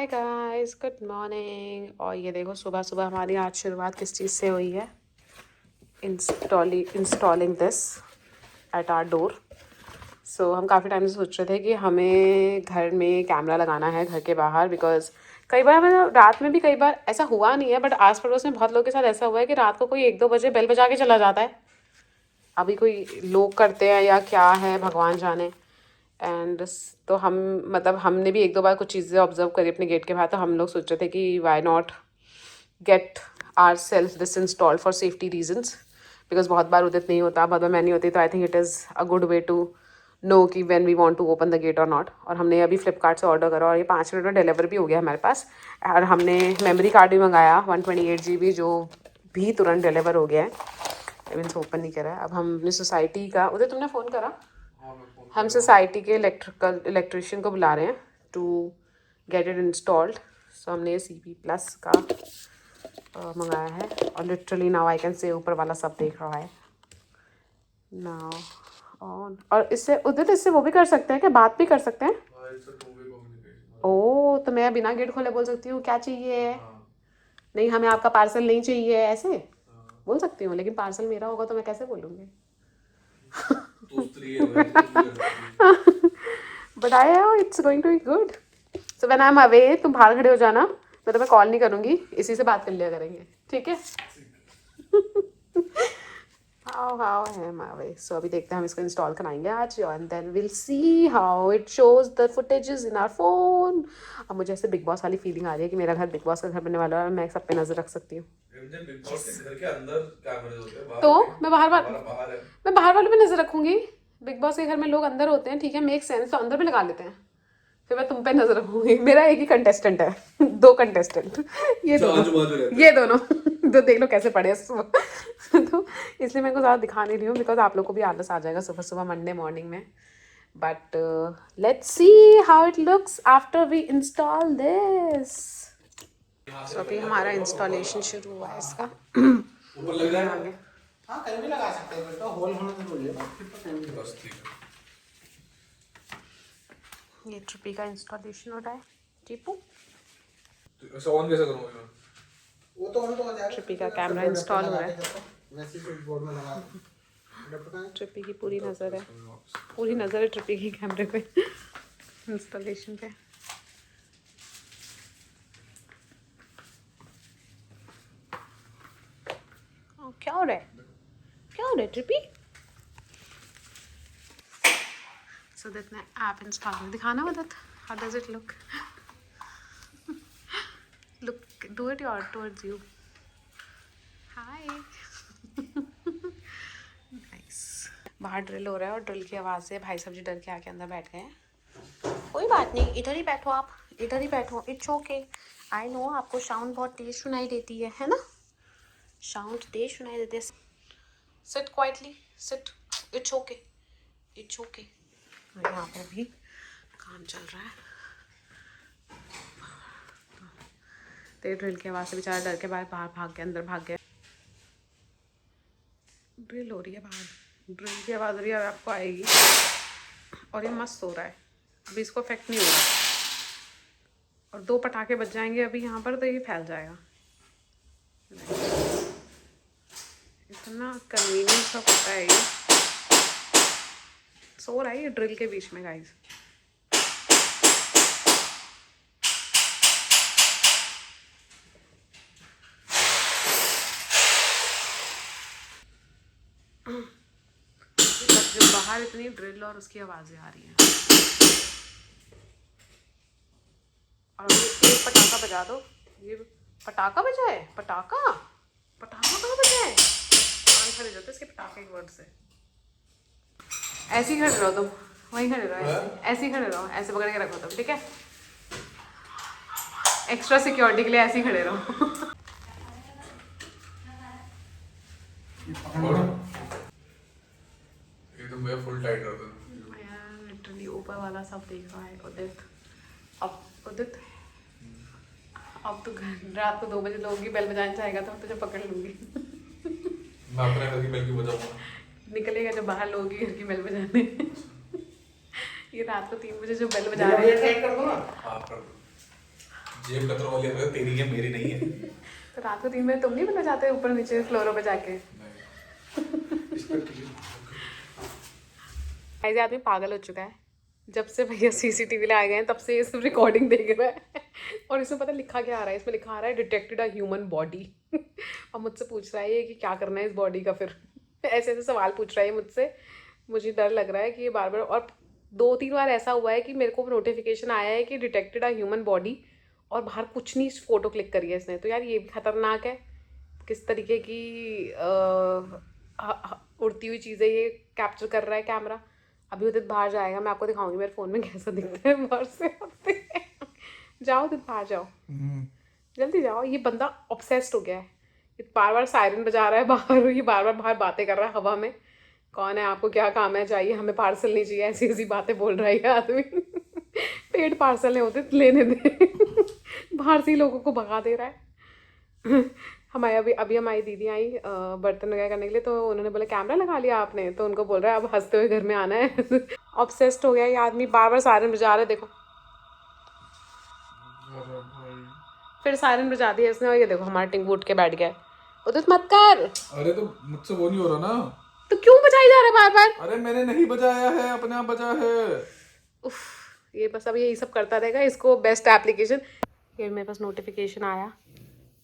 Hi guys, good morning. और ये देखो सुबह सुबह हमारी आज शुरुआत किस चीज़ से हुई है। Installing this at our door. So हम काफ़ी टाइम से सोच रहे थे कि हमें घर में कैमरा लगाना है घर के बाहर, बिकॉज कई बार मतलब रात में भी कई बार ऐसा हुआ नहीं है, बट आस पड़ोस में बहुत लोगों के साथ ऐसा हुआ है कि रात को कोई 1-2 बजे बेल बजा के चला जाता है। अभी कोई लोग करते हैं या क्या है भगवान जाने। एंड तो हम मतलब हमने भी 1-2 बार कुछ चीज़ें ऑब्जर्व करी अपने गेट के बाहर, तो हम लोग सोच रहे थे कि why not get our self this installed for safety reasons, because बहुत बार उदित नहीं होता, बहुत बार मैं नहीं होती, तो I think it is a good way to know कि when we want to open the gate और नॉट। और हमने अभी फ्लिपकार्ट से ऑर्डर करा और ये 5 मिनट में डिलीवर भी हो गया हमारे पास। और हमने मेमोरी कार्ड भी मंगाया 128 GB, जो भी तुरंत डिलीवर हो गया है। इवन से ओपन नहीं करा है। अब हम अपनी सोसाइटी का, उधर तुमने फ़ोन करा, हम सोसाइटी के इलेक्ट्रिशियन को बुला रहे हैं टू गेट इट इंस्टॉल्ड। सो हमने CP+ का मंगाया है और literally now I can say ऊपर वाला सब देख रहा है नाउ ऑन। और इससे उधर इससे वो भी कर सकते हैं क्या, बात भी कर सकते हैं? ओ, तो मैं बिना गेट खोले बोल सकती हूँ क्या चाहिए? नहीं, हमें आपका पार्सल नहीं चाहिए, ऐसे बोल सकती हूँ, लेकिन पार्सल मेरा होगा तो मैं कैसे बोलूँगी? But I it's going to be good. So when I am away तुम बाहर खड़े हो जाना, मैं तुम्हें कॉल नहीं करूँगी, इसी से बात कर लिया करेंगे, ठीक है? हाउ है मावे। सो अभी देखते हैं, हम इसको इंस्टॉल कराएंगे आज and then will see how it shows the footages in our phone. अब मुझे ऐसे बिग बॉस वाली फीलिंग आ रही है कि मेरा घर बिग बॉस का घर बनने वाला है और मैं सब पे नजर रख सकती हूँ। बिग बॉस के घर के अंदर कैमरे होते हैं, तो बाहर मैं बाहर बाहर है। मैं बाहर वालों पे नजर रखूंगी। बिग बॉस के घर में लोग अंदर होते हैं, ठीक है, मेक सेंस, तो अंदर भी लगा लेते हैं। फिर मैं तुम पे नजर रखूंगी। मेरा एक ही कंटेस्टेंट है, 2 कंटेस्टेंट, ये दोनों, ये दोनों। तो देख लो कैसे पड़े सुबह। तो इसलिए मैं को ज़्यादा दिखा नहीं रही हूँ, बिकॉज आप लोग को भी आलस आ जाएगा सुबह सुबह मंडे मॉर्निंग में। But let's see how it looks after we install this. तो अभी हमारा इंस्टॉलेशन शुरू हुआ है इसका। ऊपर लग रहा है। हाँ, कहीं भी लगा सकते हैं, बेटा होल होना जरूरी है, फिर तो कहीं भी। बस ठीक है। ये ट्रिपी का इंस्टॉलेशन हो रहा है। टीपू, तो ऐसा ऑन कैसे करूँगा मैं? वो तो ऑन तो हो जाएगा। ट्रिपी का कैमरा इंस्टॉल हो रहा है। वैसे ही स्विच बोर्ड में लगा दो। ट्रिपी की पूरी नज़र है, पूरी नज़र है ट्रिपी की कैमरे पे, इंस्टॉलेशन पे। क्या हो रहा है, क्या हो रहा है ट्रिपी? सो दैट मैं ऐप इंस्टॉल दिखाना मदद। How does it look? Look, do it your towards you. Hi. Nice. बाहर ड्रिल हो रहा है और ड्रिल की आवाज़ से भाई साहब जी डर के आके अंदर बैठ गए हैं। कोई बात नहीं, इधर ही बैठो, आप इधर ही बैठो, इट्स ओके। आई नो आपको साउंड बहुत तेज सुनाई देती है ना? साउंड तेज सुनाई देते हैं। Sit quietly, sit, it's okay, it's okay. यहाँ पर भी काम चल रहा है। तेज ड्रिल की आवाज़ से बेचारा डर के बाहर भाग गया, अंदर भाग गया। ड्रिल हो रही है बाहर, ड्रिल की आवाज़ भी आपको आएगी। और ये मस्त हो रहा है, अभी इसको इफेक्ट नहीं होगा। और 2 पटाखे बज जाएंगे अभी यहाँ पर, तो ये फैल जाएगा। इतना कन्वीनियंस का होता है ये। सो रहा है ये ड्रिल के बीच में गाइस। जो बाहर इतनी ड्रिल और उसकी आवाज़ें आ रही हैं। और अभी एक पटाखा बजा दो। ये पटाखा बजा है, पटाखा पटाखा कहाँ बजा है? कान खड़े जाते इसके पटाखे के वर्ड से। ऐसे ही खड़े रहो तुम, वहीं खड़े रहो, ऐसे ही खड़े रहो, ऐसे पकड़ के रखो तुम, ठीक है? एक्स्ट्रा सिक्योरिटी के लिए ऐसे ही खड़े रहो। एकदम मैं फुल टाइट कर दूँ। लिटरली ऊपर वाला सब देख रहा है। उदित, अब उदित, अब तो रात को 2 बजे लोगों की बेल बजाने जाएगा तो तुझे पकड़ लूंगी। मैं अपने घर की बेल क्यों बजाऊंगा? निकलेगा जब बाहर लोगों की घर की बेल बजाने। ये रात को 3 बजे जो बेल बजा रहे हैं। कर दो ना। हाँ कर दो। जेब कतरों वाली है, तेरी है मेरी नहीं है। तो रात को 3 बजे तुम नहीं बनना चाहते ऊपर नीचे फ्लोरों पे जाके? नहीं। इस पर ऐसे आदमी पागल हो चुका है। जब से भैया सीसीटीवी ले आए गए हैं तब से ये सब रिकॉर्डिंग देख रहा है। और इसमें पता लिखा क्या आ रहा है, इसमें लिखा आ रहा है डिटेक्टेड अ ह्यूमन बॉडी। अब मुझसे पूछ रहा है ये कि क्या करना है इस बॉडी का फिर। ऐसे ऐसे सवाल पूछ रहा है मुझसे। मुझे डर लग रहा है कि ये बार बार, और 2-3 बार ऐसा हुआ है कि मेरे को नोटिफिकेशन आया है कि डिटेक्टेड अ ह्यूमन बॉडी, और बाहर कुछ नहीं फ़ोटो क्लिक करी है इसने। तो यार ये भी खतरनाक है, किस तरीके की उड़ती हुई चीज़ें ये कैप्चर कर रहा है कैमरा। अभी उदित बाहर जाएगा, मैं आपको दिखाऊंगी मेरे फ़ोन में कैसा दिखता है बाहर से आते। जाओ उदित बाहर जाओ, जल्दी जाओ। ये बंदा ऑब्सेस्ड हो गया है, ये बार बार सायरन बजा रहा है बाहर, ये बार बार बाहर बातें कर रहा है हवा में। कौन है, आपको क्या काम है, चाहिए हमें पार्सल नहीं चाहिए, ऐसी ऐसी बातें बोल रहा है ये आदमी। पेड पार्सल है उदित, लेने दे। बाहर से ही लोगों को भगा दे रहा है। हमारे अभी हमारी दीदी आई बर्तन वगैरह करने के लिए, तो उन्होंने बोला कैमरा लगा लिया आपने, तो उनको बोल रहा है अब हंसते हुए घर में आना है। ऑब्सेस्ड हो गया ये आदमी, बार बार सायरन बजा रहा है। देखो फिर सायरन बजा दिया इसने, और ये देखो हमारा टिंकू उठ के बैठ गया है। उदित मत कर। अरे तो मुझसे वो नहीं हो रहा ना। तो क्यों बजाई जा रहा है बार बार? अरे मैंने नहीं बजाया है, अपने आप बजा है। उफ, ये बस अब यही सब करता रहेगा, इसको बेस्ट एप्लीकेशन। ये मेरे पास नोटिफिकेशन आया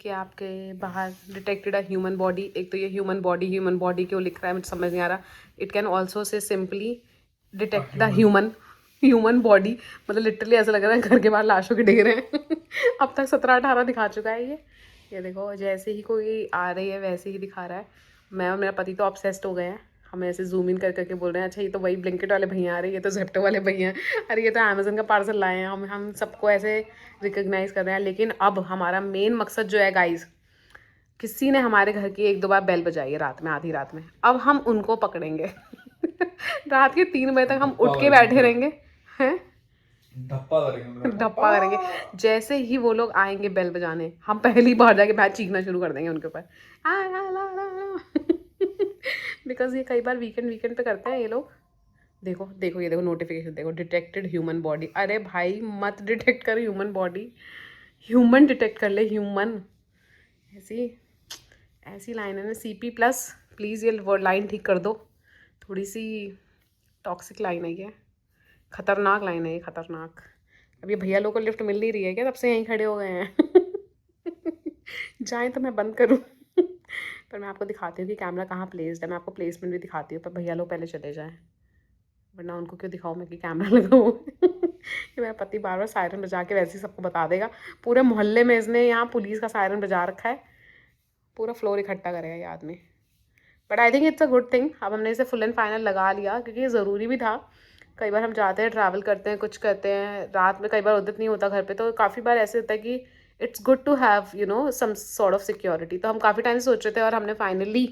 कि आपके बाहर डिटेक्टेड अ ह्यूमन बॉडी। एक तो ये ह्यूमन बॉडी क्यों लिख रहा है मुझे समझ नहीं आ रहा। It can also say simply detect the human body. मतलब लिटरली ऐसा लग रहा है घर के बाहर लाशों के ढेर हैं। अब तक 17-18 दिखा चुका है ये देखो, जैसे ही कोई आ रही है वैसे ही दिखा रहा है। मैं और मेरा पति तो ऑब्सेस्ड हो गए हैं, हमें ऐसे जूम इन कर करके बोल रहे हैं अच्छा ये तो वही ब्लिंकिट वाले भैया आ रहे हैं, ये तो जेप्टो वाले भैया हैं, अरे ये तो अमेजन का पार्सल लाए हैं। हम सबको ऐसे रिकग्नाइज कर रहे हैं। लेकिन अब हमारा मेन मकसद जो है गाइज, किसी ने हमारे घर की 1-2 बार बेल बजाई है रात में, आधी रात में, अब हम उनको पकड़ेंगे। रात के 3 बजे तक हम उठ के बैठे रहेंगे हैं, धप्पा करेंगे। धप्पा करेंगे। जैसे ही वो लोग आएंगे बेल बजाने, हम पहली बार जाके बैठ चीखना शुरू कर देंगे उनके ऊपर। बिकॉज ये कई बार वीकेंड पे करते हैं ये लोग। देखो देखो ये देखो नोटिफिकेशन देखो, डिटेक्टेड ह्यूमन बॉडी। अरे भाई मत डिटेक्ट कर ह्यूमन बॉडी, ह्यूमन डिटेक्ट कर ले, ह्यूमन। ऐसी ऐसी लाइन है ना, CP+, प्लीज़ ये वर्ड लाइन ठीक कर दो, थोड़ी सी टॉक्सिक लाइन है ये, खतरनाक लाइन है ये, खतरनाक। अब ये भैया लोग को लिफ्ट मिल नहीं रही है क्या, तब से यहीं खड़े हो गए हैं। जाएँ तो मैं बंद करूँ। पर मैं आपको दिखाती हूँ कि कैमरा कहाँ प्लेस्ड है, मैं आपको प्लेसमेंट भी दिखाती हूँ, पर भैया लोग पहले चले जाएँ, वरना उनको क्यों दिखाऊँ मैं कि कैमरा लगाऊँ। कि मेरा पति बार बार सायरन बजा के वैसे ही सबको बता देगा। पूरे मोहल्ले में इसने यहाँ पुलिस का सायरन बजा रखा है, पूरा फ्लोर इकट्ठा करेगा ये आदमी। But I think it's a good thing, अब हमने इसे फुल एंड फाइनल लगा लिया, क्योंकि ये ज़रूरी भी था। कई बार हम जाते हैं, ट्रैवल करते हैं, कुछ करते हैं रात में, कई बार उदित नहीं होता घर पे, तो काफ़ी बार ऐसे होता है कि it's good to have some sort of security. तो हम काफ़ी टाइम से सोच रहे थे, और हमने फाइनली,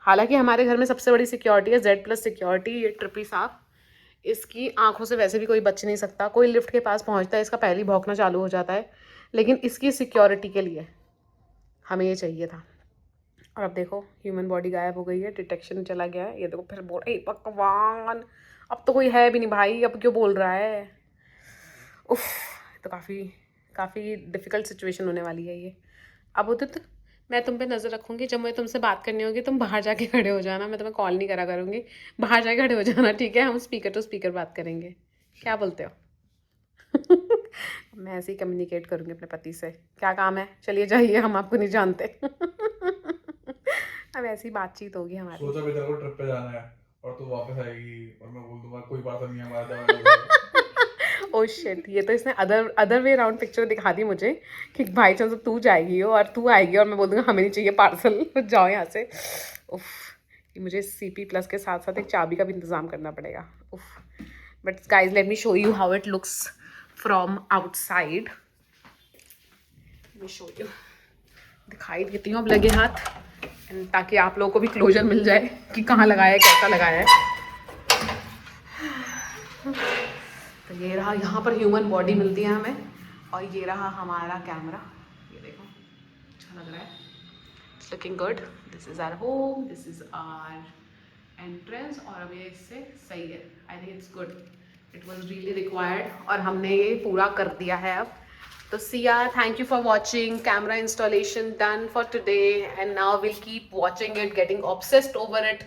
हालांकि हमारे घर में सबसे बड़ी सिक्योरिटी है Z+ सिक्योरिटी, ये ट्रिपी साहब, इसकी आंखों से वैसे भी कोई बच नहीं सकता। कोई लिफ्ट के पास पहुंचता है इसका पहले ही भौंकना चालू हो जाता है, लेकिन इसकी सिक्योरिटी के लिए हमें ये चाहिए था। और अब देखो ह्यूमन बॉडी गायब हो गई है, डिटेक्शन चला गया है। ये देखो फिर बोल रहे भगवान, अब तो कोई है भी नहीं भाई, अब क्यों बोल रहा है। उफ, तो काफ़ी डिफ़िकल्ट सिचुएशन होने वाली है ये। अब उदित, मैं तुम पे नज़र रखूँगी, जब मुझे तुमसे बात करनी होगी तुम बाहर जाके खड़े हो जाना, मैं तुम्हें कॉल नहीं करा करूँगी, बाहर जाके खड़े हो जाना, ठीक है? हम स्पीकर टू स्पीकर बात करेंगे, क्या बोलते हो? मैं ऐसे ही कम्युनिकेट करूँगी अपने पति से। क्या काम है, चलिए जाइए, हम आपको नहीं जानते। अब ऐसी बातचीत होगी हमारी। सोचा भी तेरे को ट्रिप पे जाना है और तू वापस आएगी और मैं बोल दूंगा कोई बात नहीं है हमारा। ओह शिट, ये तो इसने अदर वे राउंड पिक्चर दिखा दी मुझे कि भाई चल तू जाएगी और तू आएगी और मैं बोल दूँगा हमें नहीं चाहिए पार्सल, जाओ यहाँ से। उफ, कि मुझे CP+ के साथ साथ एक चाबी का भी इंतज़ाम करना पड़ेगा। उफ, but guys let me show you how it looks from outside. मैं शो यू, दिखाई देती हूँ अब लगे हाथ, ताकि आप लोगों को भी क्लोजर मिल जाए कि कहाँ लगाया है, कैसा लगाया है। तो ये रहा, यहाँ पर ह्यूमन बॉडी मिलती है हमें, और ये रहा हमारा कैमरा। ये देखो अच्छा लग रहा है, it's looking good. This is our home, this is our entrance, और अब ये इससे सही है। I think it's good, it was really required, और हमने ये पूरा कर दिया है अब। So Sia, thank you for watching. Camera installation done for today, and now we'll keep watching it, getting obsessed over it.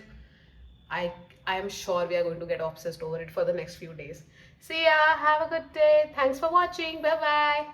I I am sure we are going to get obsessed over it for the next few days. See ya. Have a good day. Thanks for watching. Bye bye.